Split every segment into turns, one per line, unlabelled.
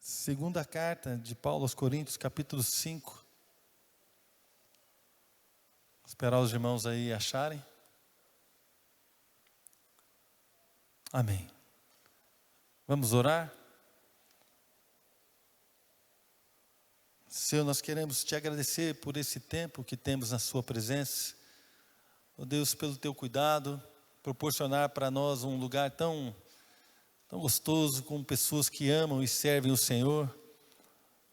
Segunda carta de Paulo aos Coríntios, capítulo 5. Esperar os irmãos aí acharem. Amém. Vamos orar? Senhor, nós queremos te agradecer por esse tempo que temos na sua presença. Ó Deus, pelo teu cuidado, proporcionar para nós um lugar tão gostoso, com pessoas que amam e servem o Senhor.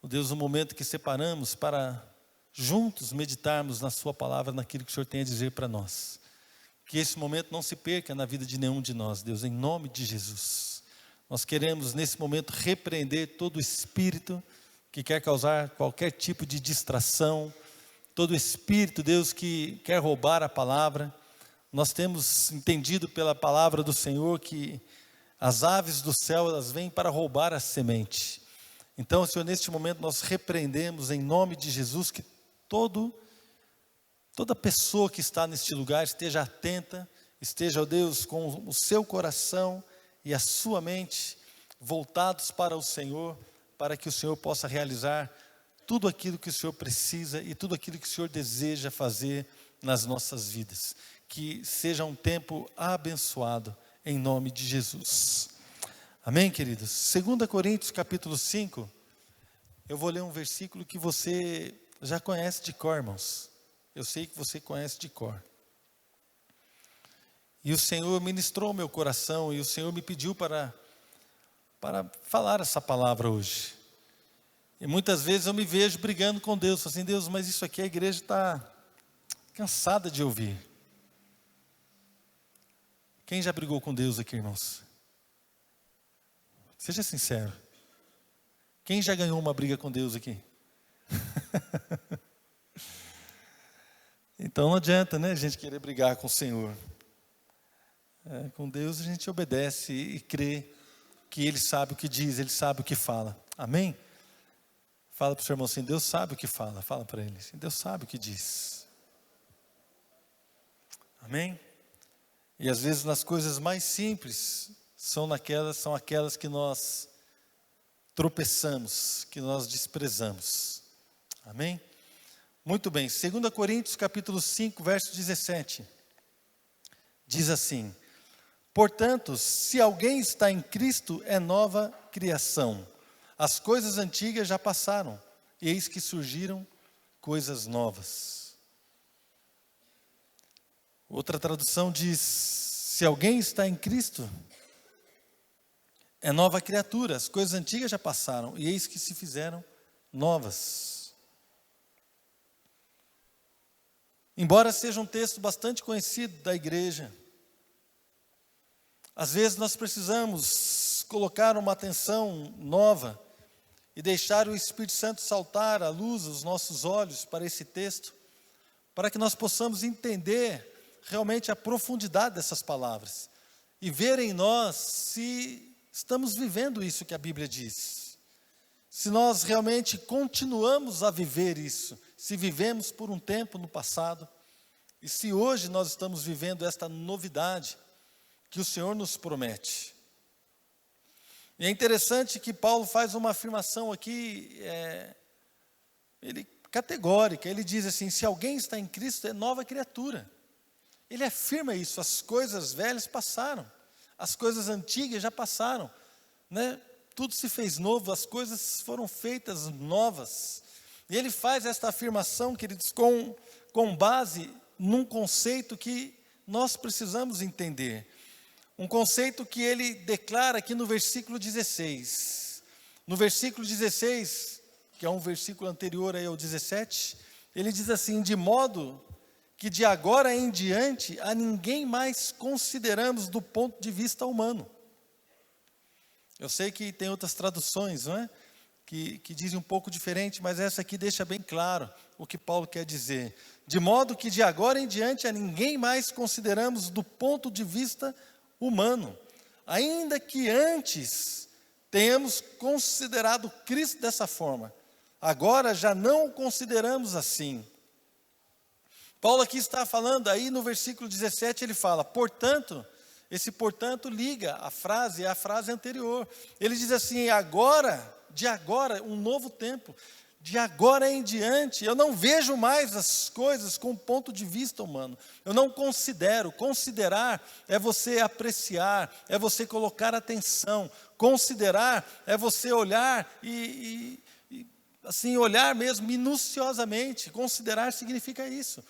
Ó Deus, um momento que separamos para juntos meditarmos na sua palavra, naquilo que o Senhor tem a dizer para nós. Que esse momento não se perca na vida de nenhum de nós, Deus, em nome de Jesus. Nós queremos nesse momento repreender todo o espírito que quer causar qualquer tipo de distração, todo espírito, Deus, que quer roubar a palavra. Nós temos entendido pela palavra do Senhor que as aves do céu, elas vêm para roubar a semente. Então, Senhor, neste momento nós repreendemos em nome de Jesus que toda pessoa que está neste lugar esteja atenta, esteja, ó Deus, com o seu coração e a sua mente voltados para o Senhor, para que o Senhor possa realizar tudo aquilo que o Senhor precisa e tudo aquilo que o Senhor deseja fazer nas nossas vidas. Que seja um tempo abençoado em nome de Jesus. Amém, queridos? 2 Coríntios capítulo 5, eu vou ler um versículo que você já conhece de cor, irmãos. Eu sei que você conhece de cor. E o Senhor ministrou o meu coração e o Senhor me pediu para falar essa palavra hoje. E muitas vezes eu me vejo brigando com Deus, falo assim, Deus, mas isso aqui a igreja está cansada de ouvir. Quem já brigou com Deus aqui, irmãos? Seja sincero. Quem já ganhou uma briga com Deus aqui? Então não adianta, né, a gente querer brigar com o Senhor. Com Deus a gente obedece e crê que Ele sabe o que diz, Ele sabe o que fala. Amém? Fala para o seu irmão assim, Deus sabe o que fala. Fala para ele assim, Deus sabe o que diz. Amém? E às vezes nas coisas mais simples, são aquelas que nós tropeçamos, que nós desprezamos. Amém? Muito bem, 2 Coríntios capítulo 5, verso 17. Diz assim, portanto, se alguém está em Cristo, é nova criação. As coisas antigas já passaram, eis que surgiram coisas novas. Outra tradução diz, se alguém está em Cristo, é nova criatura. As coisas antigas já passaram, e eis que se fizeram novas. Embora seja um texto bastante conhecido da igreja, às vezes nós precisamos colocar uma atenção nova e deixar o Espírito Santo saltar à luz os nossos olhos para esse texto, para que nós possamos entender realmente a profundidade dessas palavras e ver em nós se estamos vivendo isso que a Bíblia diz. Se nós realmente continuamos a viver isso, se vivemos por um tempo no passado, e se hoje nós estamos vivendo esta novidade que o Senhor nos promete. E é interessante que Paulo faz uma afirmação aqui, categórica, ele diz assim, se alguém está em Cristo, é nova criatura. Ele afirma isso, as coisas velhas passaram, as coisas antigas já passaram, né? Tudo se fez novo, as coisas foram feitas novas. E ele faz esta afirmação, queridos, com base num conceito que nós precisamos entender. Um conceito que ele declara aqui no versículo 16. No versículo 16, que é um versículo anterior aí ao 17, ele diz assim, de modo que de agora em diante a ninguém mais consideramos do ponto de vista humano. Eu sei que tem outras traduções, não é? Que dizem um pouco diferente, mas essa aqui deixa bem claro o que Paulo quer dizer. De modo que de agora em diante a ninguém mais consideramos do ponto de vista humano. Ainda que antes tenhamos considerado Cristo dessa forma, agora já não o consideramos assim. Paulo aqui está falando, aí no versículo 17 ele fala, portanto, esse portanto liga a frase à frase anterior. Ele diz assim, agora, de agora, um novo tempo. De agora em diante, eu não vejo mais as coisas com o ponto de vista humano. Eu não considero. Considerar é você apreciar, é você colocar atenção. Considerar é você olhar assim, olhar mesmo minuciosamente. Considerar significa isso.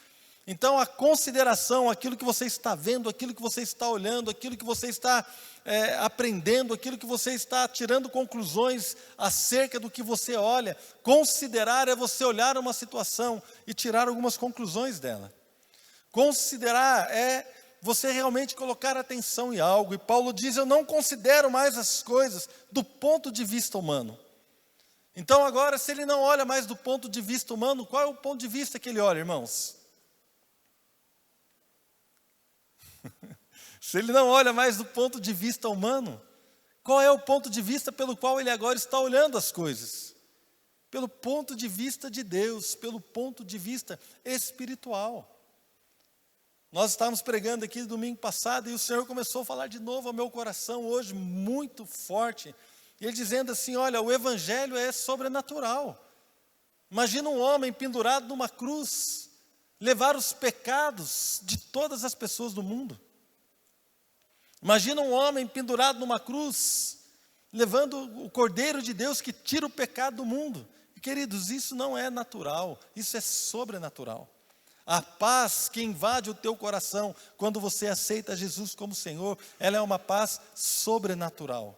Então, a consideração, aquilo que você está vendo, aquilo que você está olhando, aquilo que você está aprendendo, aquilo que você está tirando conclusões acerca do que você olha. Considerar é você olhar uma situação e tirar algumas conclusões dela. Considerar é você realmente colocar atenção em algo. E Paulo diz, eu não considero mais as coisas do ponto de vista humano. Então agora, se ele não olha mais do ponto de vista humano, qual é o ponto de vista que ele olha, irmãos? Se ele não olha mais do ponto de vista humano, qual é o ponto de vista pelo qual ele agora está olhando as coisas? Pelo ponto de vista de Deus, pelo ponto de vista espiritual. Nós estávamos pregando aqui no domingo passado e o Senhor começou a falar de novo ao meu coração hoje, muito forte. E ele dizendo assim, olha, o Evangelho é sobrenatural. Imagina um homem pendurado numa cruz, levar os pecados de todas as pessoas do mundo. Imagina um homem pendurado numa cruz, levando o Cordeiro de Deus que tira o pecado do mundo. E, queridos, isso não é natural, isso é sobrenatural. A paz que invade o teu coração quando você aceita Jesus como Senhor, ela é uma paz sobrenatural.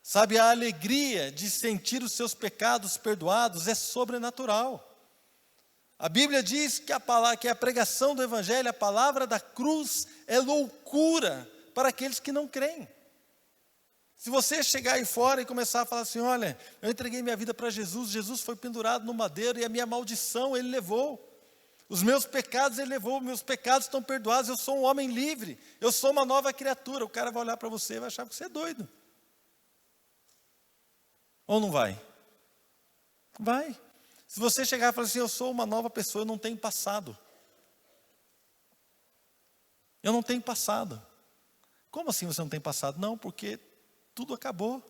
Sabe, a alegria de sentir os seus pecados perdoados é sobrenatural. A Bíblia diz que a pregação do Evangelho, a palavra da cruz, é loucura para aqueles que não creem. Se você chegar aí fora e começar a falar assim, olha, eu entreguei minha vida para Jesus, Jesus foi pendurado no madeiro e a minha maldição Ele levou. Os meus pecados Ele levou, meus pecados estão perdoados, eu sou um homem livre, eu sou uma nova criatura. O cara vai olhar para você e vai achar que você é doido. Ou não vai? Vai. Se você chegar e falar assim, eu sou uma nova pessoa, eu não tenho passado. Eu não tenho passado. Como assim você não tem passado? Não, porque tudo acabou.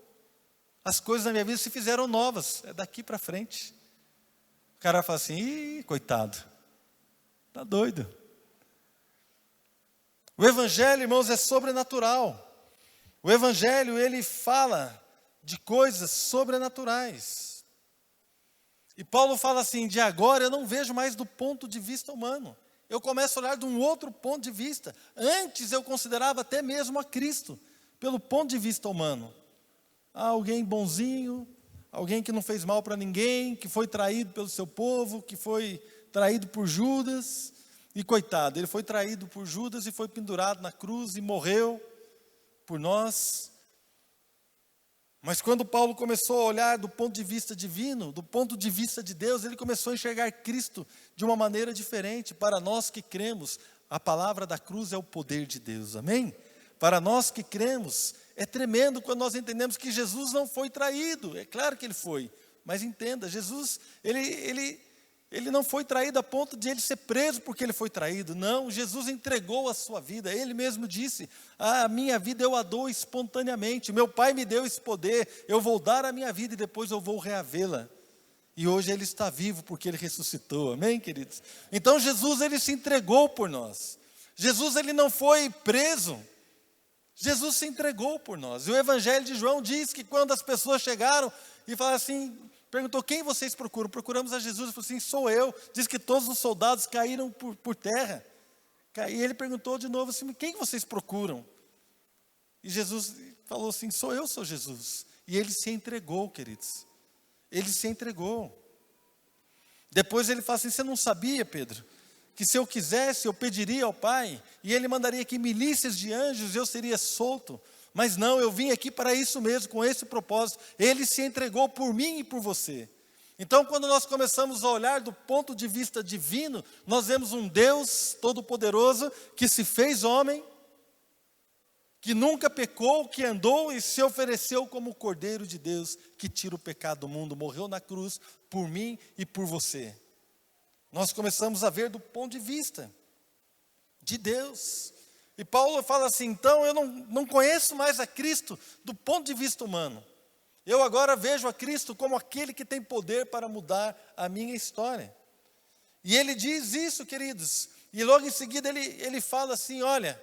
As coisas na minha vida se fizeram novas, é daqui para frente. O cara vai falar assim, ih, coitado, está doido. O Evangelho, irmãos, é sobrenatural. O Evangelho, ele fala de coisas sobrenaturais. E Paulo fala assim, de agora eu não vejo mais do ponto de vista humano. Eu começo a olhar de um outro ponto de vista. Antes eu considerava até mesmo a Cristo, pelo ponto de vista humano. Alguém bonzinho, alguém que não fez mal para ninguém, que foi traído pelo seu povo, que foi traído por Judas. E coitado, ele foi traído por Judas e foi pendurado na cruz e morreu por nós. Mas quando Paulo começou a olhar do ponto de vista divino, do ponto de vista de Deus, ele começou a enxergar Cristo de uma maneira diferente. Para nós que cremos, a palavra da cruz é o poder de Deus, amém? Para nós que cremos, é tremendo quando nós entendemos que Jesus não foi traído. É claro que ele foi, mas entenda, Jesus, ele não foi traído a ponto de ele ser preso porque ele foi traído. Não, Jesus entregou a sua vida. Ele mesmo disse, a minha vida eu a dou espontaneamente. Meu Pai me deu esse poder, eu vou dar a minha vida e depois eu vou reavê-la. E hoje ele está vivo porque ele ressuscitou, amém, queridos? Então Jesus, ele se entregou por nós. Jesus, ele não foi preso. Jesus se entregou por nós. E o Evangelho de João diz que quando as pessoas chegaram e falaram assim, perguntou, quem vocês procuram? Procuramos a Jesus. Ele falou assim, sou eu. Diz que todos os soldados caíram por terra. E ele perguntou de novo assim, quem vocês procuram? E Jesus falou assim, sou Jesus. E ele se entregou, queridos. Ele se entregou. Depois ele fala assim, você não sabia, Pedro, que se eu quisesse, eu pediria ao Pai, e Ele mandaria aqui milícias de anjos, e eu seria solto. Mas não, eu vim aqui para isso mesmo, com esse propósito. Ele se entregou por mim e por você. Então, quando nós começamos a olhar do ponto de vista divino, nós vemos um Deus todo-poderoso, que se fez homem, que nunca pecou, que andou e se ofereceu como o Cordeiro de Deus, que tira o pecado do mundo, morreu na cruz por mim e por você. Nós começamos a ver do ponto de vista de Deus. E Paulo fala assim, então eu não conheço mais a Cristo do ponto de vista humano. Eu agora vejo a Cristo como aquele que tem poder para mudar a minha história. E ele diz isso, queridos, e logo em seguida ele fala assim, olha,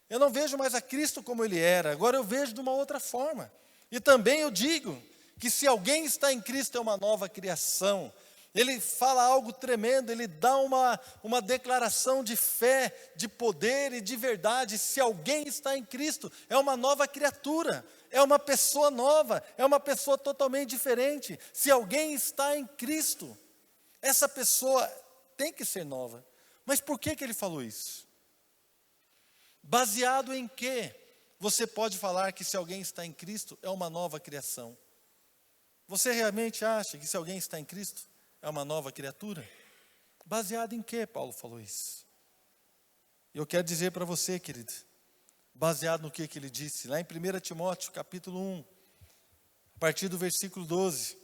eu não vejo mais a Cristo como ele era, agora eu vejo de uma outra forma. E também eu digo que se alguém está em Cristo é uma nova criação. Ele fala algo tremendo, ele dá uma declaração de fé, de poder e de verdade. Se alguém está em Cristo, é uma nova criatura, é uma pessoa nova, é uma pessoa totalmente diferente. Se alguém está em Cristo, essa pessoa tem que ser nova. Mas por que ele falou isso? Baseado em quê? Você pode falar que se alguém está em Cristo, é uma nova criação. Você realmente acha que se alguém está em Cristo, é uma nova criatura? Baseado em quê Paulo falou isso? Eu quero dizer para você, querido, baseado no que ele disse, lá em 1 Timóteo, capítulo 1, a partir do versículo 12,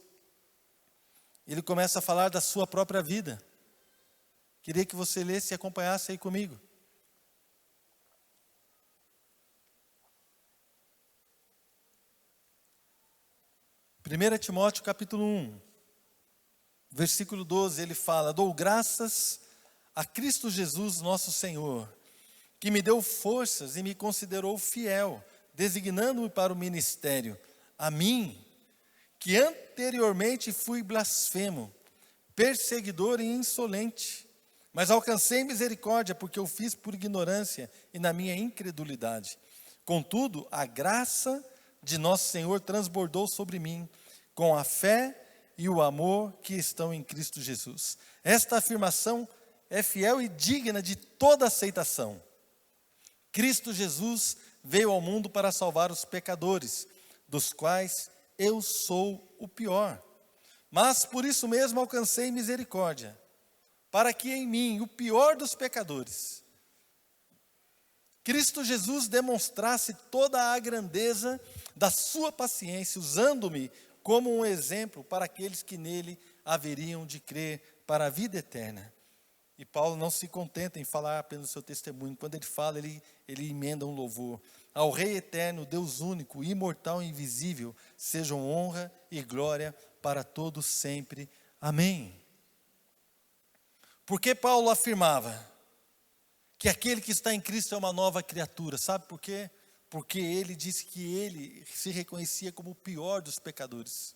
ele começa a falar da sua própria vida. Queria que você lesse e acompanhasse aí comigo. 1 Timóteo capítulo 1, versículo 12, ele fala: dou graças a Cristo Jesus nosso Senhor, que me deu forças e me considerou fiel, designando-me para o ministério, a mim, que anteriormente fui blasfemo, perseguidor e insolente, mas alcancei misericórdia, porque eu fiz por ignorância e na minha incredulidade. Contudo, a graça de nosso Senhor transbordou sobre mim, com a fé e o amor que estão em Cristo Jesus. Esta afirmação é fiel e digna de toda aceitação. Cristo Jesus veio ao mundo para salvar os pecadores, dos quais eu sou o pior. Mas por isso mesmo alcancei misericórdia, para que em mim, o pior dos pecadores, Cristo Jesus demonstrasse toda a grandeza da sua paciência, usando-me como um exemplo para aqueles que nele haveriam de crer para a vida eterna. E Paulo não se contenta em falar apenas o seu testemunho. Quando ele fala, ele emenda um louvor. Ao Rei eterno, Deus único, imortal e invisível, sejam honra e glória para todos sempre. Amém. Porque Paulo afirmava que aquele que está em Cristo é uma nova criatura. Sabe por quê? Porque ele disse que ele se reconhecia como o pior dos pecadores.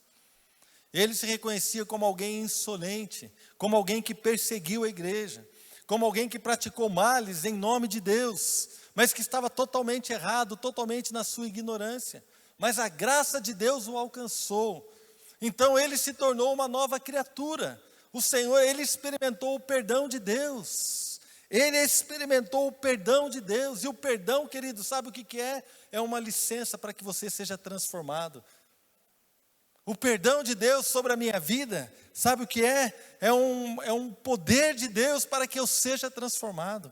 Ele se reconhecia como alguém insolente, como alguém que perseguiu a igreja, como alguém que praticou males em nome de Deus, mas que estava totalmente errado, totalmente na sua ignorância. Mas a graça de Deus o alcançou. Então ele se tornou uma nova criatura. O Senhor, ele experimentou o perdão de Deus. Ele experimentou o perdão de Deus. E o perdão, querido, sabe o que é? É uma licença para que você seja transformado. O perdão de Deus sobre a minha vida, sabe o que é? É um poder de Deus para que eu seja transformado.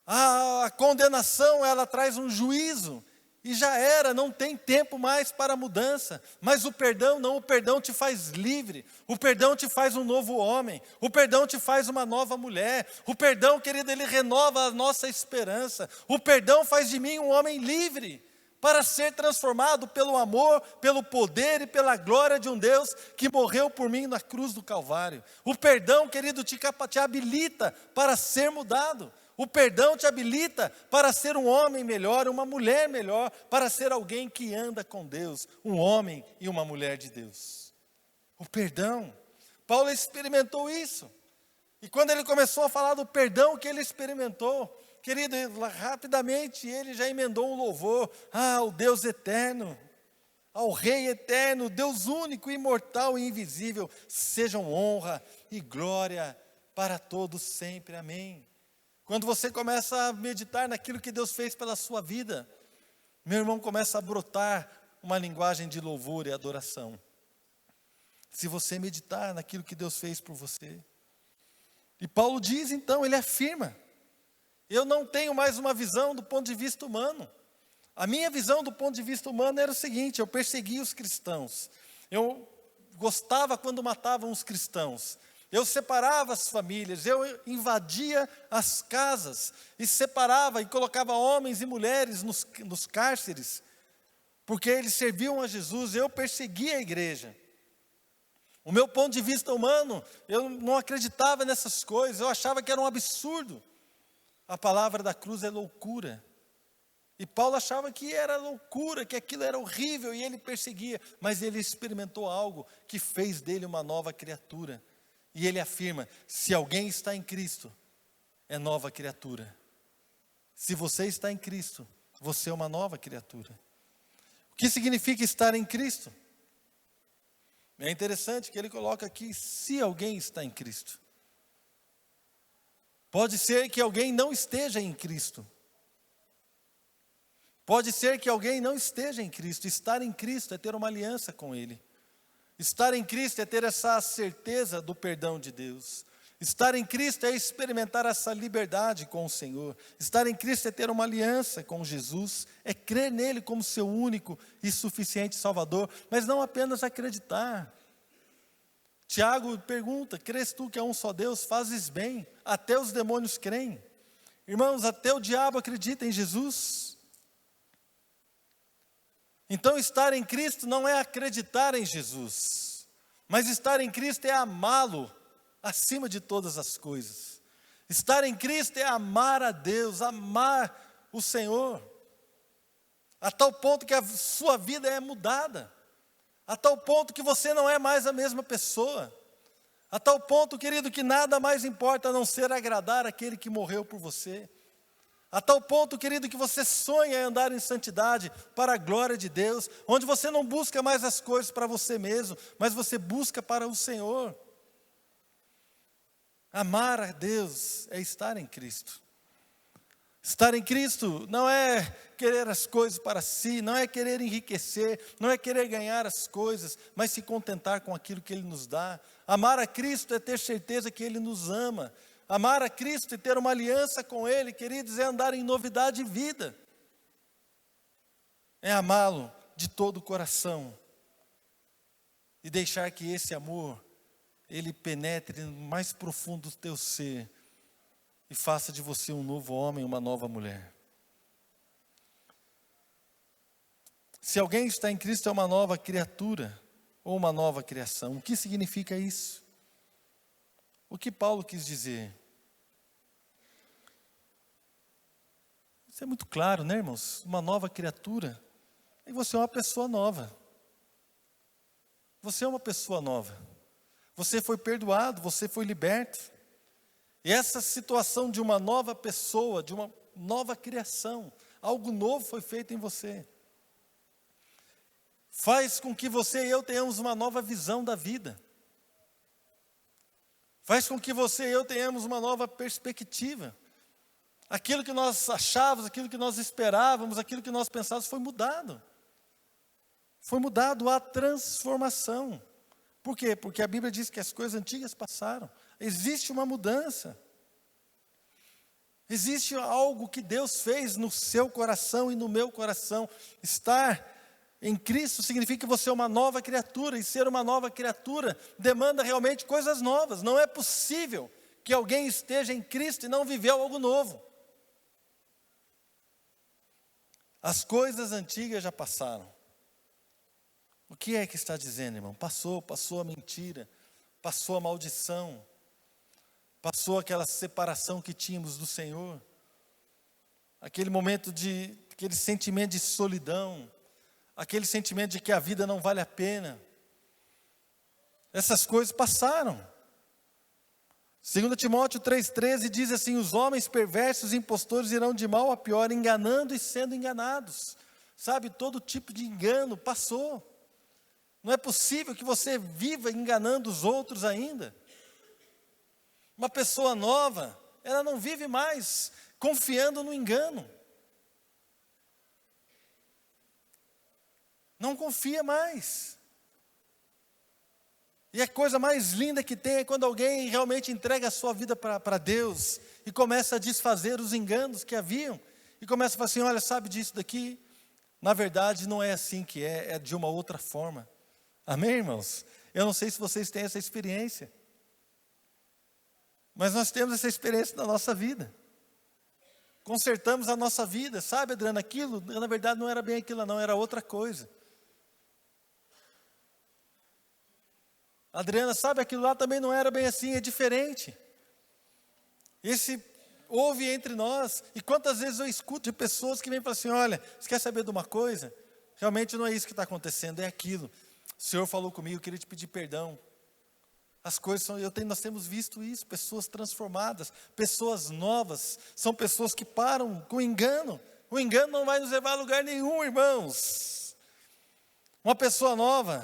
A condenação, ela traz um juízo. E já era, não tem tempo mais para mudança. Mas o perdão não, o perdão te faz livre. O perdão te faz um novo homem. O perdão te faz uma nova mulher. O perdão, querido, ele renova a nossa esperança. O perdão faz de mim um homem livre, para ser transformado pelo amor, pelo poder e pela glória de um Deus que morreu por mim na cruz do Calvário. O perdão, querido, te habilita para ser mudado. O perdão te habilita para ser um homem melhor, uma mulher melhor, para ser alguém que anda com Deus, um homem e uma mulher de Deus. O perdão. Paulo experimentou isso. E quando ele começou a falar do perdão que ele experimentou, querido, rapidamente ele já emendou um louvor. Ao Deus eterno, ao Rei eterno, Deus único, imortal e invisível, sejam honra e glória para todos sempre. Amém. Quando você começa a meditar naquilo que Deus fez pela sua vida, meu irmão, começa a brotar uma linguagem de louvor e adoração. Se você meditar naquilo que Deus fez por você. E Paulo diz então, ele afirma: eu não tenho mais uma visão do ponto de vista humano. A minha visão do ponto de vista humano era o seguinte: eu perseguia os cristãos. Eu gostava quando matavam os cristãos. Eu separava as famílias, eu invadia as casas e separava e colocava homens e mulheres nos cárceres, porque eles serviam a Jesus, eu persegui a igreja. O meu ponto de vista humano, eu não acreditava nessas coisas, eu achava que era um absurdo. A palavra da cruz é loucura. E Paulo achava que era loucura, que aquilo era horrível, e ele perseguia. Mas ele experimentou algo que fez dele uma nova criatura. E ele afirma: se alguém está em Cristo, é nova criatura. Se você está em Cristo, você é uma nova criatura. O que significa estar em Cristo? É interessante que ele coloca aqui: se alguém está em Cristo. Pode ser que alguém não esteja em Cristo. Pode ser que alguém não esteja em Cristo. Estar em Cristo é ter uma aliança com Ele. Estar em Cristo é ter essa certeza do perdão de Deus. Estar em Cristo é experimentar essa liberdade com o Senhor. Estar em Cristo é ter uma aliança com Jesus. É crer nele como seu único e suficiente Salvador. Mas não apenas acreditar. Tiago pergunta: crês tu que é um só Deus? Fazes bem. Até os demônios creem. Irmãos, até o diabo acredita em Jesus. Então estar em Cristo não é acreditar em Jesus, mas estar em Cristo é amá-lo acima de todas as coisas. Estar em Cristo é amar a Deus, amar o Senhor, a tal ponto que a sua vida é mudada, a tal ponto que você não é mais a mesma pessoa, a tal ponto, querido, que nada mais importa a não ser agradar aquele que morreu por você. A tal ponto, querido, que você sonha em andar em santidade para a glória de Deus, onde você não busca mais as coisas para você mesmo, mas você busca para o Senhor. Amar a Deus é estar em Cristo. Estar em Cristo não é querer as coisas para si, não é querer enriquecer, não é querer ganhar as coisas, mas se contentar com aquilo que Ele nos dá. Amar a Cristo é ter certeza que Ele nos ama. Amar a Cristo e ter uma aliança com Ele, queridos, é andar em novidade de vida. É amá-lo de todo o coração. E deixar que esse amor, ele penetre no mais profundo do teu ser. E faça de você um novo homem, uma nova mulher. Se alguém está em Cristo, é uma nova criatura, ou uma nova criação. O que significa isso? O que Paulo quis dizer? Isso é muito claro, né, irmãos? Uma nova criatura. E você é uma pessoa nova. Você é uma pessoa nova. Você foi perdoado, você foi liberto. E essa situação de uma nova pessoa, de uma nova criação, algo novo foi feito em você. Faz com que você e eu tenhamos uma nova visão da vida. Faz com que você e eu tenhamos uma nova perspectiva. Aquilo que nós achávamos, aquilo que nós esperávamos, aquilo que nós pensávamos foi mudado. Foi mudado, a transformação. Por quê? Porque a Bíblia diz que as coisas antigas passaram. Existe uma mudança. Existe algo que Deus fez no seu coração e no meu coração. Estar em Cristo significa que você é uma nova criatura. E ser uma nova criatura demanda realmente coisas novas. Não é possível que alguém esteja em Cristo e não viveu algo novo. As coisas antigas já passaram. O que é que está dizendo, irmão? Passou a mentira, passou a maldição, passou aquela separação que tínhamos do Senhor, aquele momento aquele sentimento de solidão, aquele sentimento de que a vida não vale a pena. Essas coisas passaram. 2 Timóteo 3,13 diz assim: os homens perversos e impostores irão de mal a pior, enganando e sendo enganados. Sabe, todo tipo de engano passou. Não é possível que você viva enganando os outros ainda. Uma pessoa nova, ela não vive mais confiando no engano. Não confia mais. E a coisa mais linda que tem é quando alguém realmente entrega a sua vida para Deus e começa a desfazer os enganos que haviam. E começa a falar assim: olha, sabe disso daqui? Na verdade não é assim que é de uma outra forma. Amém, irmãos? Eu não sei se vocês têm essa experiência. Mas nós temos essa experiência na nossa vida. consertamos a nossa vida. Sabe, Adriana, aquilo, na verdade, não era bem aquilo não, era outra coisa. Adriana, sabe, aquilo lá também não era bem assim, é diferente. Houve entre nós, e quantas vezes eu escuto de pessoas que vêm e falam assim, olha, você quer saber de uma coisa? Realmente não é isso que está acontecendo, é aquilo. O Senhor falou comigo, eu queria te pedir perdão. As coisas são, nós temos visto isso, pessoas transformadas, pessoas novas, são pessoas que param com engano. O engano não vai nos levar a lugar nenhum, irmãos. Uma pessoa nova,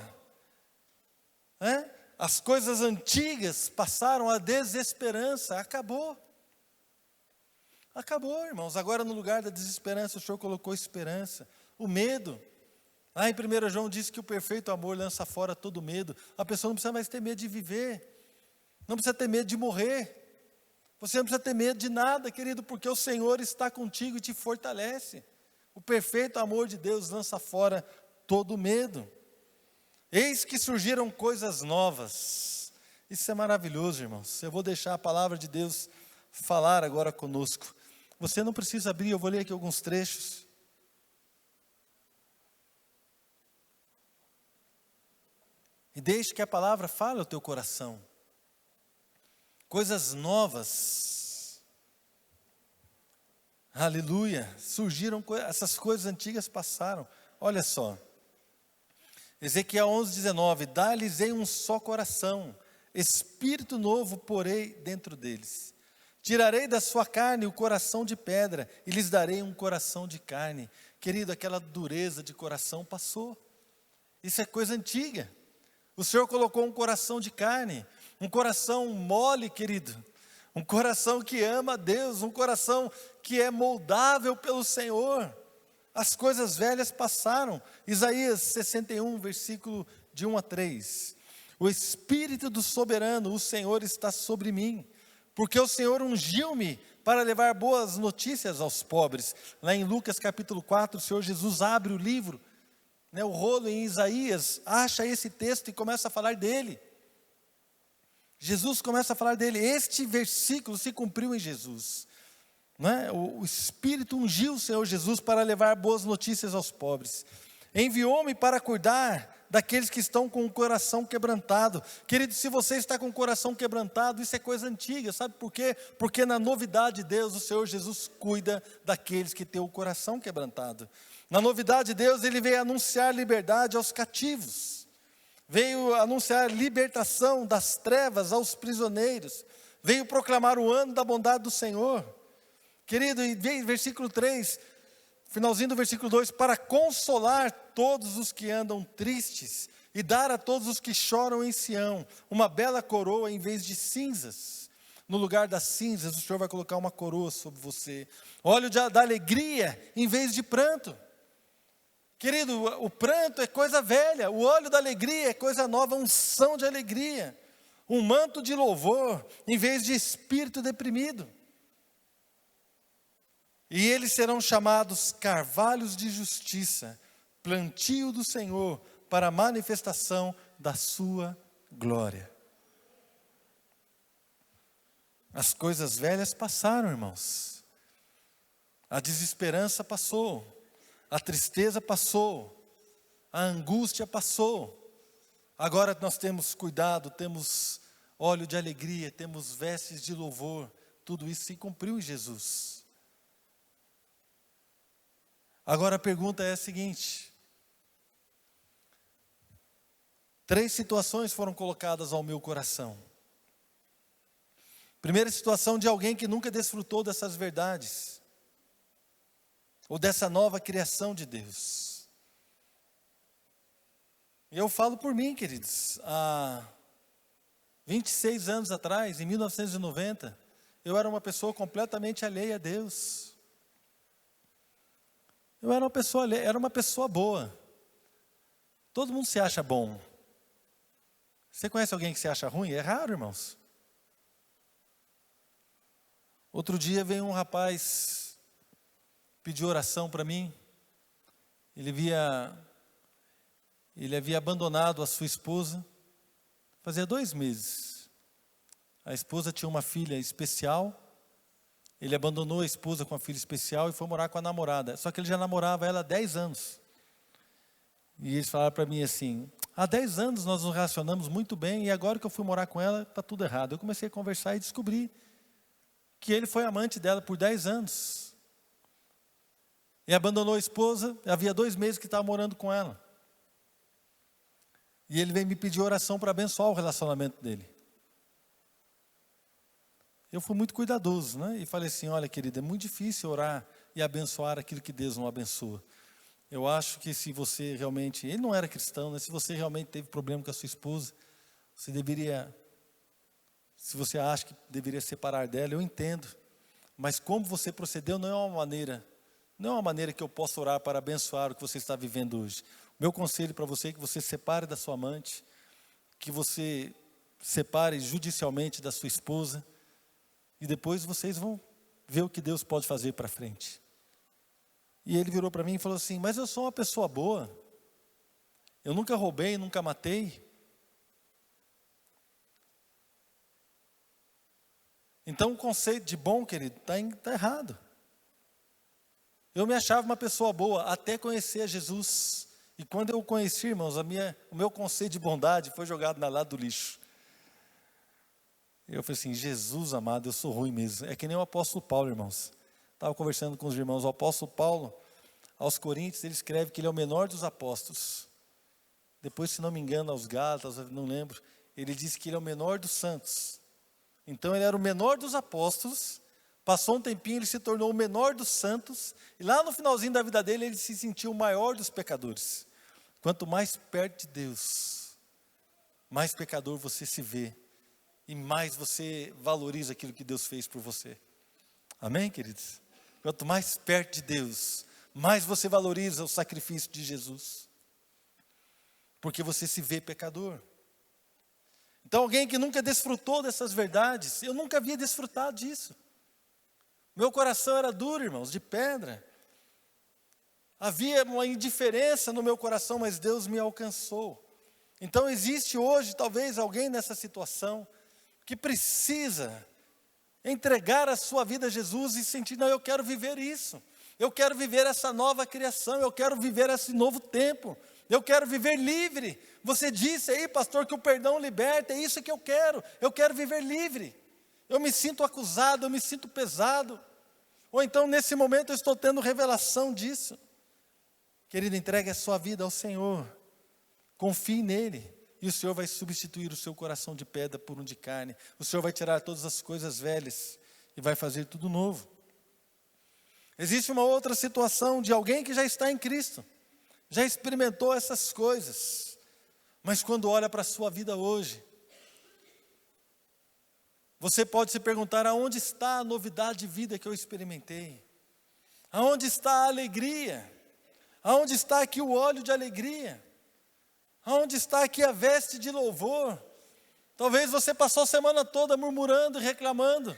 né? As coisas antigas passaram, a desesperança acabou. Acabou, irmãos. Agora no lugar da desesperança, o Senhor colocou esperança. O medo. Lá em 1 João diz que o perfeito amor lança fora todo medo. A pessoa não precisa mais ter medo de viver. Não precisa ter medo de morrer. Você não precisa ter medo de nada, querido, porque o Senhor está contigo e te fortalece. O perfeito amor de Deus lança fora todo medo. Eis que surgiram coisas novas. Isso é maravilhoso, irmãos. Eu vou deixar a palavra de Deus falar agora conosco. Você não precisa abrir, eu vou ler aqui alguns trechos. E deixe que a palavra fale ao teu coração. Coisas novas. Aleluia. Surgiram, essas coisas antigas passaram. Olha só. Ezequiel 11:19. Dá-lhes-ei um só coração, espírito novo porei dentro deles. Tirarei da sua carne o coração de pedra e lhes darei um coração de carne. Querido, aquela dureza de coração passou. Isso é coisa antiga. O Senhor colocou um coração de carne, um coração mole, querido. Um coração que ama a Deus, um coração que é moldável pelo Senhor. As coisas velhas passaram. Isaías 61, versículo de 1 a 3. O Espírito do Soberano, o Senhor está sobre mim, porque o Senhor ungiu-me para levar boas notícias aos pobres. Lá em Lucas capítulo 4, o Senhor Jesus abre o livro, o rolo em Isaías, acha esse texto e começa a falar dele. Jesus começa a falar dele. Este versículo se cumpriu em Jesus. O Espírito ungiu o Senhor Jesus para levar boas notícias aos pobres. Enviou-me para cuidar daqueles que estão com o coração quebrantado. Querido, se você está com o coração quebrantado, isso é coisa antiga, sabe por quê? Porque na novidade de Deus, o Senhor Jesus cuida daqueles que têm o coração quebrantado. Na novidade de Deus, Ele veio anunciar liberdade aos cativos, veio anunciar libertação das trevas aos prisioneiros, veio proclamar o ano da bondade do Senhor. Querido, e versículo 3, finalzinho do versículo 2, para consolar todos os que andam tristes e dar a todos os que choram em Sião uma bela coroa em vez de cinzas. No lugar das cinzas, o Senhor vai colocar uma coroa sobre você. Óleo da alegria em vez de pranto. Querido, o pranto é coisa velha, o óleo da alegria é coisa nova, unção de alegria. Um manto de louvor em vez de espírito deprimido. E eles serão chamados carvalhos de justiça, plantio do Senhor para a manifestação da sua glória. As coisas velhas passaram, irmãos. A desesperança passou, a tristeza passou, a angústia passou. Agora nós temos cuidado, temos óleo de alegria, temos vestes de louvor. Tudo isso se cumpriu em Jesus. Agora a pergunta é a seguinte: 3 situações foram colocadas ao meu coração. Primeira situação de alguém que nunca desfrutou dessas verdades, ou dessa nova criação de Deus. E eu falo por mim, queridos, há 26 anos atrás, em 1990, eu era uma pessoa completamente alheia a Deus. Eu era uma pessoa alheia, era uma pessoa boa. Todo mundo se acha bom. Você conhece alguém que se acha ruim? É raro, irmãos. Outro dia veio um rapaz pedir oração para mim. Ele havia abandonado a sua esposa fazia 2 meses. A esposa tinha uma filha especial Ele abandonou a esposa com a filha especial e foi morar com a namorada. Só que ele já namorava ela há 10 anos. E eles falaram para mim assim, há 10 anos nós nos relacionamos muito bem e agora que eu fui morar com ela, está tudo errado. Eu comecei a conversar e descobri que ele foi amante dela por 10 anos. E abandonou a esposa, havia 2 meses que estava morando com ela. E ele veio me pedir oração para abençoar o relacionamento dele. Eu fui muito cuidadoso, né? E falei assim, olha querida, é muito difícil orar e abençoar aquilo que Deus não abençoa. Eu acho que se você realmente, ele não era cristão, né? Se você realmente teve problema com a sua esposa, você deveria, se você acha que deveria separar dela, eu entendo. Mas como você procedeu não é uma maneira que eu possa orar para abençoar o que você está vivendo hoje. Meu conselho para você é que você separe da sua amante, que você separe judicialmente da sua esposa, e depois vocês vão ver o que Deus pode fazer para frente. E ele virou para mim e falou assim, mas eu sou uma pessoa boa, eu nunca roubei, nunca matei. Então o conceito de bom, querido, está errado. Eu me achava uma pessoa boa até conhecer a Jesus. E quando eu o conheci, irmãos, o meu conceito de bondade foi jogado na lado do lixo. Eu falei assim, Jesus amado, eu sou ruim mesmo. É que nem o apóstolo Paulo, irmãos. Estava conversando com os irmãos, o apóstolo Paulo, aos Coríntios, ele escreve que ele é o menor dos apóstolos. Depois, se não me engano, aos Gálatas, não lembro, ele disse que ele é o menor dos santos. Então ele era o menor dos apóstolos, passou um tempinho, ele se tornou o menor dos santos, e lá no finalzinho da vida dele, ele se sentiu o maior dos pecadores. Quanto mais perto de Deus, mais pecador você se vê, e mais você valoriza aquilo que Deus fez por você. Amém, queridos? Quanto mais perto de Deus, mais você valoriza o sacrifício de Jesus, porque você se vê pecador. Então alguém que nunca desfrutou dessas verdades, eu nunca havia desfrutado disso. Meu coração era duro, irmãos, de pedra. Havia uma indiferença no meu coração, mas Deus me alcançou. Então existe hoje talvez alguém nessa situação que precisa entregar a sua vida a Jesus e sentir, não, eu quero viver isso. Eu quero viver essa nova criação, eu quero viver esse novo tempo. Eu quero viver livre. Você disse aí, pastor, que o perdão liberta, é isso que eu quero viver livre. Eu me sinto acusado, eu me sinto pesado. Ou então, nesse momento, eu estou tendo revelação disso. Querido, entregue a sua vida ao Senhor. Confie nele. E o Senhor vai substituir o seu coração de pedra por um de carne. O Senhor vai tirar todas as coisas velhas e vai fazer tudo novo. Existe uma outra situação de alguém que já está em Cristo. Já experimentou essas coisas. Mas quando olha para a sua vida hoje, você pode se perguntar, aonde está a novidade de vida que eu experimentei? Aonde está a alegria? Aonde está aqui o óleo de alegria? Aonde está aqui a veste de louvor? Talvez você passou a semana toda murmurando e reclamando.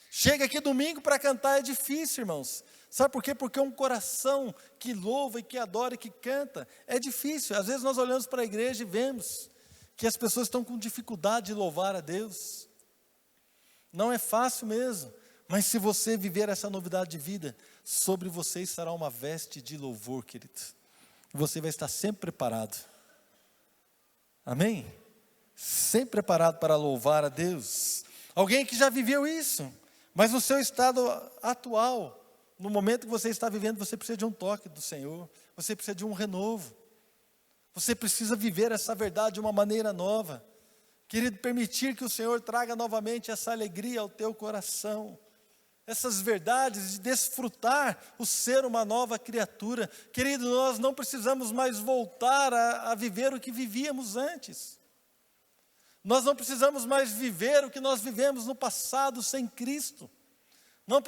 Chega aqui domingo para cantar, é difícil, irmãos. Sabe por quê? Porque um coração que louva e que adora e que canta, é difícil. Às vezes nós olhamos para a igreja e vemos que as pessoas estão com dificuldade de louvar a Deus. Não é fácil mesmo, mas se você viver essa novidade de vida, sobre você estará uma veste de louvor, querido. Você vai estar sempre preparado. Amém? Sempre preparado para louvar a Deus. Alguém que já viveu isso, mas no seu estado atual, no momento que você está vivendo, você precisa de um toque do Senhor, você precisa de um renovo. Você precisa viver essa verdade de uma maneira nova. Querido, permitir que o Senhor traga novamente essa alegria ao teu coração. Essas verdades de desfrutar o ser uma nova criatura. Querido, nós não precisamos mais voltar a viver o que vivíamos antes. Nós não precisamos mais viver o que nós vivemos no passado sem Cristo. Não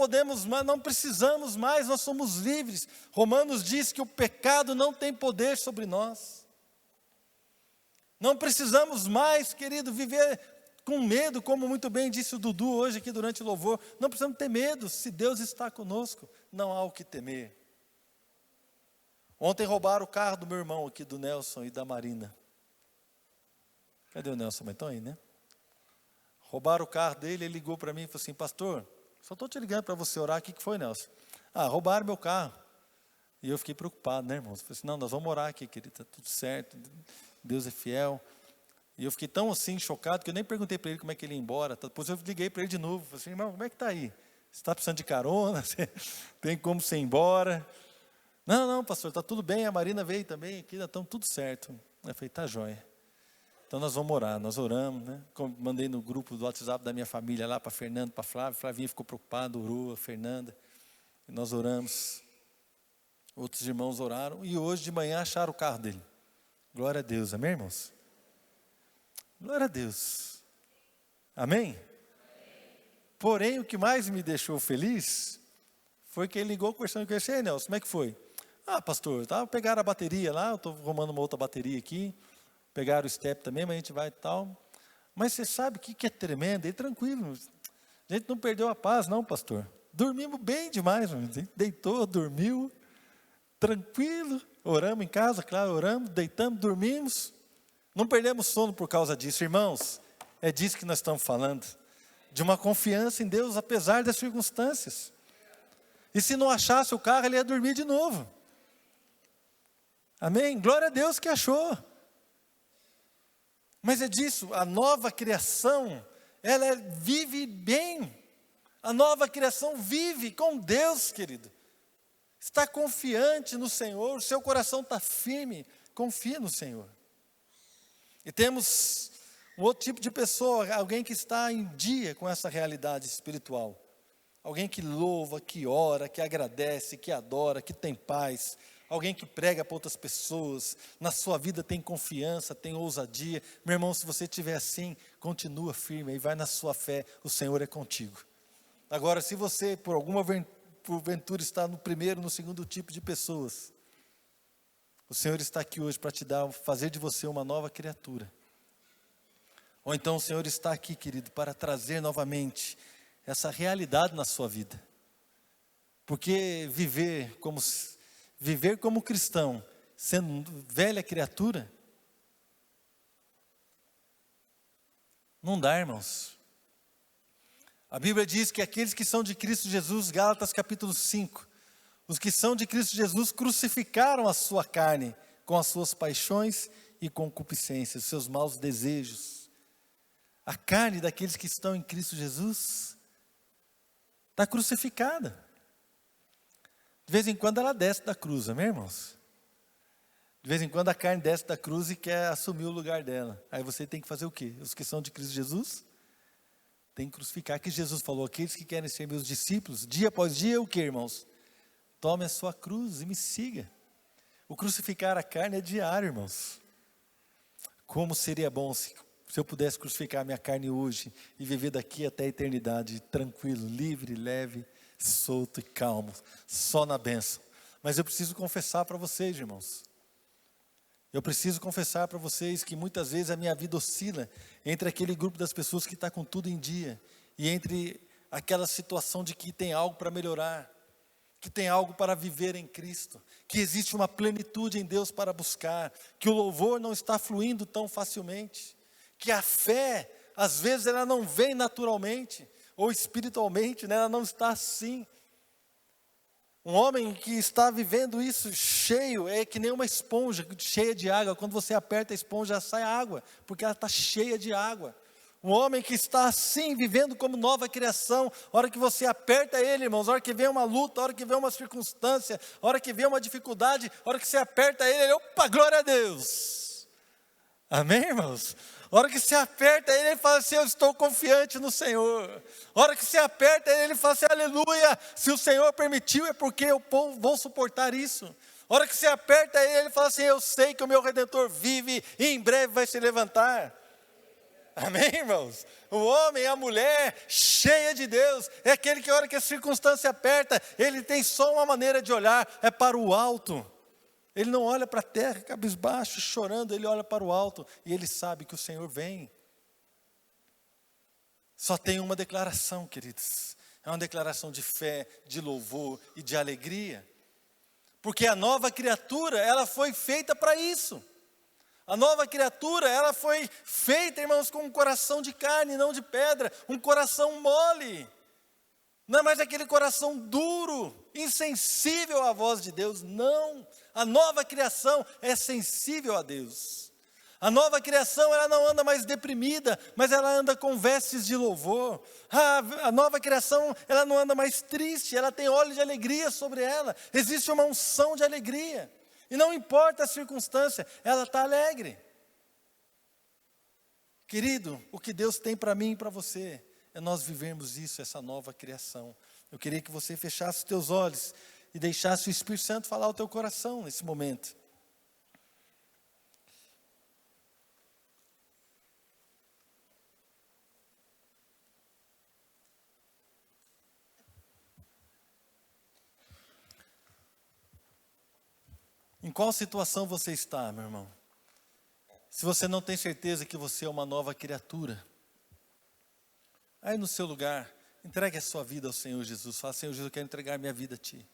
precisamos mais, nós somos livres. Romanos diz que o pecado não tem poder sobre nós. Não precisamos mais, querido, viver com medo, como muito bem disse o Dudu hoje aqui durante o louvor. Não precisamos ter medo, se Deus está conosco, não há o que temer. Ontem roubaram o carro do meu irmão aqui, do Nelson e da Marina. Cadê o Nelson? Mas estão aí, né? Roubaram o carro dele, ele ligou para mim e falou assim, pastor, Só estou te ligando para você orar. O que foi, Nelson? Roubaram meu carro. E eu fiquei preocupado, né, irmãos? Falei assim, não, nós vamos orar aqui, querido, está tudo certo, Deus é fiel. E eu fiquei tão assim, chocado, que eu nem perguntei para ele como é que ele ia embora. Depois eu liguei para ele de novo, falei assim, irmão, como é que está aí? Você está precisando de carona? Tem como você ir embora? Não, pastor, está tudo bem, a Marina veio também, aqui estamos tudo certo. Eu falei, tá jóia. Então nós vamos orar, nós oramos, né? Mandei no grupo do WhatsApp da minha família lá para Fernando, para Flávia. Flavinha ficou preocupada, orou, a Fernanda. E nós oramos. Outros irmãos oraram. E hoje de manhã acharam o carro dele. Glória a Deus, amém, irmãos? Glória a Deus. Amém? Porém, o que mais me deixou feliz foi que ele ligou conversando com ele. Nelson, como é que foi? Pastor, pegaram a bateria lá, eu estou arrumando uma outra bateria aqui. Pegaram o step também, mas a gente vai e tal. Mas você sabe o que é tremendo? E tranquilo. A gente não perdeu a paz, não, pastor. Dormimos bem demais. Deitou, dormiu. Tranquilo. Oramos em casa, claro, oramos, deitamos, dormimos. Não perdemos sono por causa disso. Irmãos, é disso que nós estamos falando. De uma confiança em Deus, apesar das circunstâncias. E se não achasse o carro, ele ia dormir de novo. Amém? Glória a Deus que achou. Mas é disso, a nova criação, ela vive bem. A nova criação vive com Deus, querido. Está confiante no Senhor, o seu coração está firme, confia no Senhor. E temos um outro tipo de pessoa, alguém que está em dia com essa realidade espiritual. Alguém que louva, que ora, que agradece, que adora, que tem paz. Alguém que prega para outras pessoas, na sua vida tem confiança, tem ousadia. Meu irmão, se você estiver assim, continua firme e vai na sua fé, o Senhor é contigo. Agora, se você, porventura, está no primeiro, no segundo tipo de pessoas, o Senhor está aqui hoje para fazer de você uma nova criatura. Ou então o Senhor está aqui, querido, para trazer novamente essa realidade na sua vida. Porque viver como cristão, sendo velha criatura, não dá, irmãos. A Bíblia diz que aqueles que são de Cristo Jesus, Gálatas capítulo 5, os que são de Cristo Jesus crucificaram a sua carne com as suas paixões e concupiscências, seus maus desejos. A carne daqueles que estão em Cristo Jesus está crucificada. De vez em quando ela desce da cruz, amém, irmãos? De vez em quando a carne desce da cruz e quer assumir o lugar dela. Aí você tem que fazer o quê? Os que são de Cristo Jesus, tem que crucificar. Que Jesus falou, aqueles que querem ser meus discípulos, dia após dia, o quê, irmãos? Tome a sua cruz e me siga. O crucificar a carne é diário, irmãos. Como seria bom se eu pudesse crucificar a minha carne hoje e viver daqui até a eternidade, tranquilo, livre, leve, solto e calmo, só na bênção. Mas eu preciso confessar para vocês, irmãos. Eu preciso confessar para vocês que muitas vezes a minha vida oscila entre aquele grupo das pessoas que está com tudo em dia e entre aquela situação de que tem algo para melhorar, que tem algo para viver em Cristo, que existe uma plenitude em Deus para buscar, que o louvor não está fluindo tão facilmente, que a fé, às vezes ela não vem naturalmente, ou espiritualmente, né? Ela não está assim. Um homem que está vivendo isso cheio, é que nem uma esponja cheia de água. Quando você aperta a esponja, sai água, porque ela está cheia de água. Um homem que está assim, vivendo como nova criação, a hora que você aperta ele, irmãos, a hora que vem uma luta, a hora que vem uma circunstância, a hora que vem uma dificuldade, a hora que você aperta ele, opa, glória a Deus. Amém, irmãos? A hora que você aperta ele, ele fala assim, eu estou confiante no Senhor. A hora que você aperta ele, ele fala assim, aleluia, se o Senhor permitiu é porque eu vou suportar isso. A hora que você aperta ele, ele fala assim, eu sei que o meu Redentor vive e em breve vai se levantar. Amém, irmãos? O homem, a mulher, cheia de Deus, é aquele que a hora que a circunstância aperta, ele tem só uma maneira de olhar, é para o alto. Ele não olha para a terra, cabisbaixo, chorando, ele olha para o alto e ele sabe que o Senhor vem. Só tem uma declaração, queridos. É uma declaração de fé, de louvor e de alegria. Porque a nova criatura, ela foi feita para isso. A nova criatura, ela foi feita, irmãos, com um coração de carne, não de pedra. Um coração mole. Não é mais aquele coração duro, insensível à voz de Deus. Não, a nova criação é sensível a Deus. A nova criação, ela não anda mais deprimida, mas ela anda com vestes de louvor. A nova criação, ela não anda mais triste, ela tem óleo de alegria sobre ela. Existe uma unção de alegria. E não importa a circunstância, ela está alegre. Querido, o que Deus tem para mim e para você é nós vivermos isso, essa nova criação. Eu queria que você fechasse os teus olhos e deixasse o Espírito Santo falar ao teu coração nesse momento. Em qual situação você está, meu irmão? Se você não tem certeza que você é uma nova criatura, aí no seu lugar, entregue a sua vida ao Senhor Jesus. Fala, Senhor Jesus, eu quero entregar minha vida a Ti.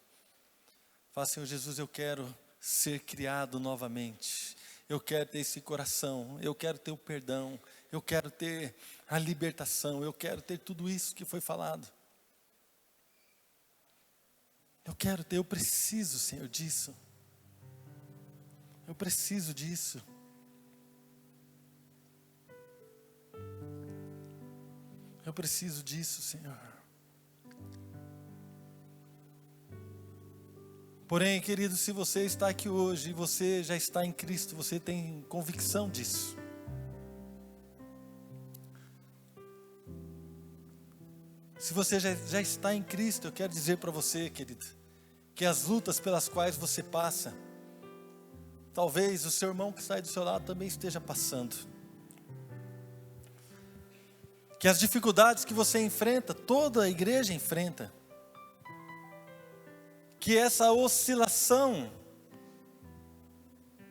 Fala, Senhor Jesus, eu quero ser criado novamente. Eu quero ter esse coração, eu quero ter o perdão, eu quero ter a libertação, eu quero ter tudo isso que foi falado. Eu preciso, Senhor, disso. Eu preciso disso. Eu preciso disso, Senhor. Porém, querido, se você está aqui hoje e você já está em Cristo, você tem convicção disso. Se você já está em Cristo, eu quero dizer para você, querido, que as lutas pelas quais você passa, talvez o seu irmão que sai do seu lado também esteja passando. Que as dificuldades que você enfrenta, toda a igreja enfrenta. Que essa oscilação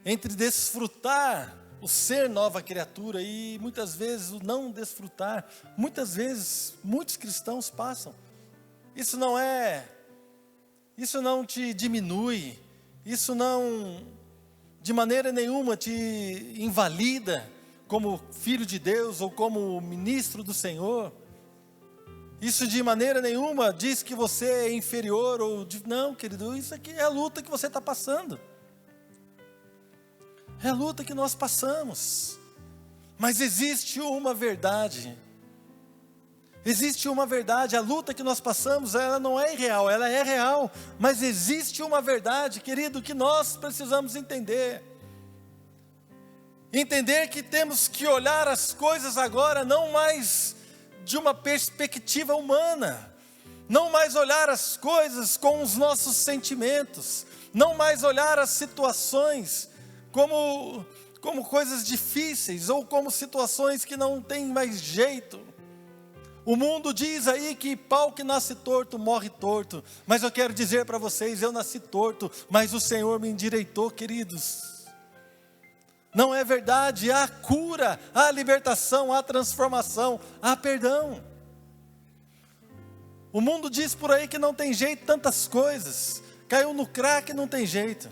entre desfrutar o ser nova criatura e muitas vezes o não desfrutar, muitas vezes muitos cristãos passam. Isso não te diminui, isso não de maneira nenhuma te invalida como filho de Deus ou como ministro do Senhor. Isso de maneira nenhuma diz que você é inferior não, querido, isso aqui é a luta que você está passando. É a luta que nós passamos. Mas existe uma verdade. Existe uma verdade, a luta que nós passamos, ela não é irreal, ela é real. Mas existe uma verdade, querido, que nós precisamos entender. Entender que temos que olhar as coisas agora não mais de uma perspectiva humana, não mais olhar as coisas com os nossos sentimentos, não mais olhar as situações como coisas difíceis ou como situações que não tem mais jeito. O mundo diz aí que pau que nasce torto morre torto, mas eu quero dizer para vocês, eu nasci torto, mas o Senhor me endireitou, queridos. Não é verdade, há cura, há libertação, há transformação, há perdão. O mundo diz por aí que não tem jeito tantas coisas, caiu no crack, não tem jeito.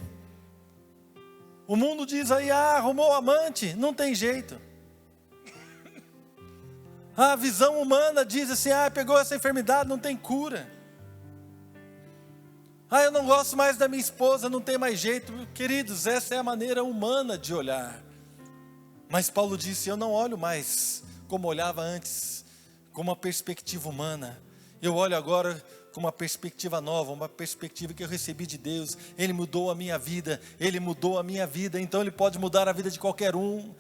O mundo diz aí, arrumou amante, não tem jeito. A visão humana diz assim, pegou essa enfermidade, não tem cura. Eu não gosto mais da minha esposa, não tem mais jeito. Queridos, essa é a maneira humana de olhar. Mas Paulo disse, eu não olho mais como olhava antes, com uma perspectiva humana. Eu olho agora com uma perspectiva nova, uma perspectiva que eu recebi de Deus. Ele mudou a minha vida, Ele mudou a minha vida, então Ele pode mudar a vida de qualquer um.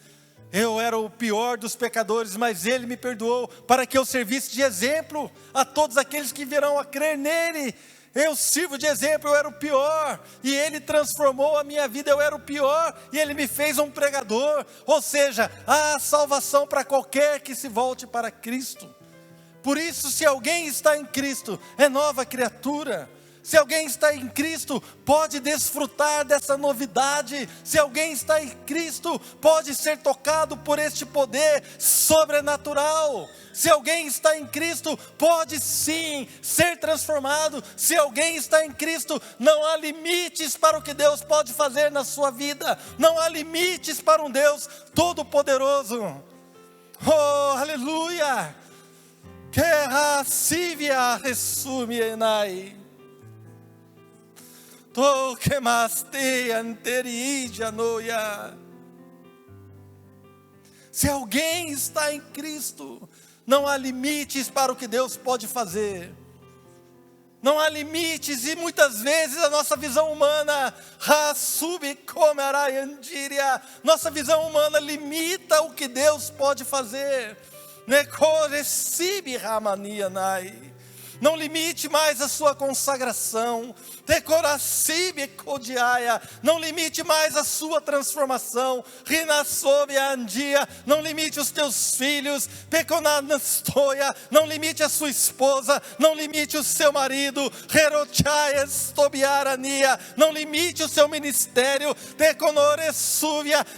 Eu era o pior dos pecadores, mas Ele me perdoou para que eu servisse de exemplo a todos aqueles que virão a crer nele. Eu sirvo de exemplo, eu era o pior, e Ele transformou a minha vida, eu era o pior, e Ele me fez um pregador. Ou seja, há salvação para qualquer que se volte para Cristo. Por isso, se alguém está em Cristo, é nova criatura. Se alguém está em Cristo, pode desfrutar dessa novidade. Se alguém está em Cristo, pode ser tocado por este poder sobrenatural. Se alguém está em Cristo, pode sim ser transformado. Se alguém está em Cristo, não há limites para o que Deus pode fazer na sua vida. Não há limites para um Deus todo-poderoso. Oh, aleluia! que rasivia resume enai. To que maste anteridia noia. Se alguém está em Cristo, não há limites para o que Deus pode fazer. Não há limites, e muitas vezes a nossa visão humana, nossa visão humana limita o que Deus pode fazer. Não limite mais a sua consagração. Não limite mais a sua transformação. Não limite os teus filhos. Não limite a sua esposa. Não limite o seu marido. Não limite o seu ministério.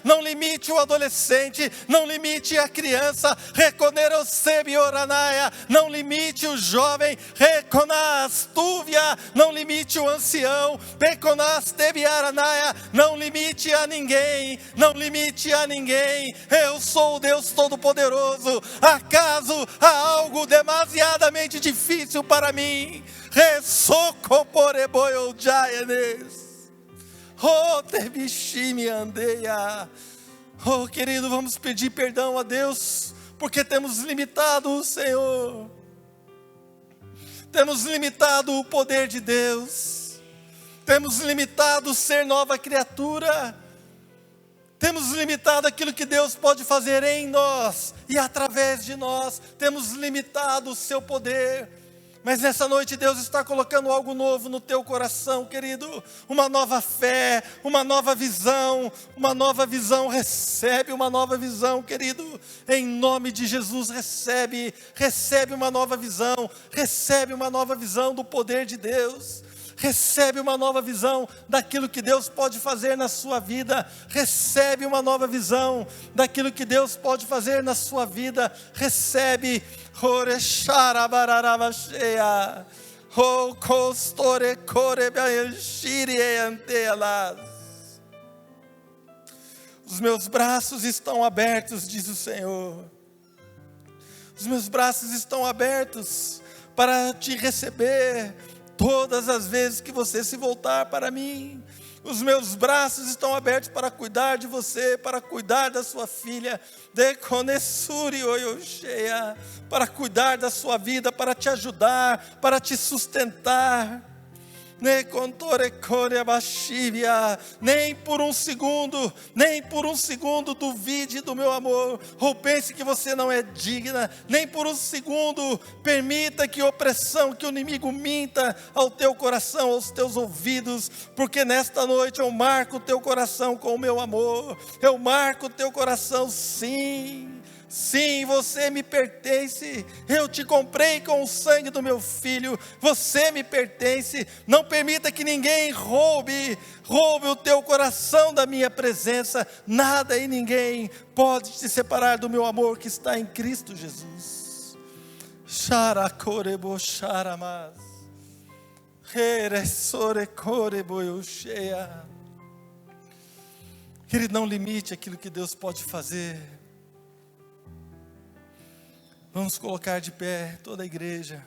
Não limite o adolescente. Não limite a criança. Não limite o jovem. Não limite o ancião, não limite a ninguém, não limite a ninguém. Eu sou o Deus Todo-Poderoso. Acaso há algo demasiadamente difícil para mim? Oh, querido, vamos pedir perdão a Deus, porque temos limitado o Senhor. Temos limitado o poder de Deus. Temos limitado ser nova criatura. Temos limitado aquilo que Deus pode fazer em nós e através de nós. Temos limitado o seu poder. Mas nessa noite Deus está colocando algo novo no teu coração, querido. Uma nova fé, uma nova visão. Uma nova visão, recebe uma nova visão, querido. Em nome de Jesus, recebe uma nova visão. Recebe uma nova visão do poder de Deus. Recebe uma nova visão daquilo que Deus pode fazer na sua vida. Recebe uma nova visão daquilo que Deus pode fazer na sua vida. Recebe. Os meus braços estão abertos, diz o Senhor. Os meus braços estão abertos para te receber todas as vezes que você se voltar para mim. Os meus braços estão abertos para cuidar de você, para cuidar da sua filha, para cuidar da sua vida, para te ajudar, para te sustentar. Nem por um segundo duvide do meu amor, ou pense que você não é digna. Nem por um segundo permita que opressão, que o inimigo minta ao teu coração, aos teus ouvidos, porque nesta noite eu marco o teu coração com o meu amor. Eu marco o teu coração, sim. Sim, você me pertence. Eu te comprei com o sangue do meu filho. Você me pertence. Não permita que ninguém roube o teu coração da minha presença. Nada e ninguém pode te separar do meu amor que está em Cristo Jesus. Querido, não limite aquilo que Deus pode fazer. Vamos colocar de pé toda a igreja.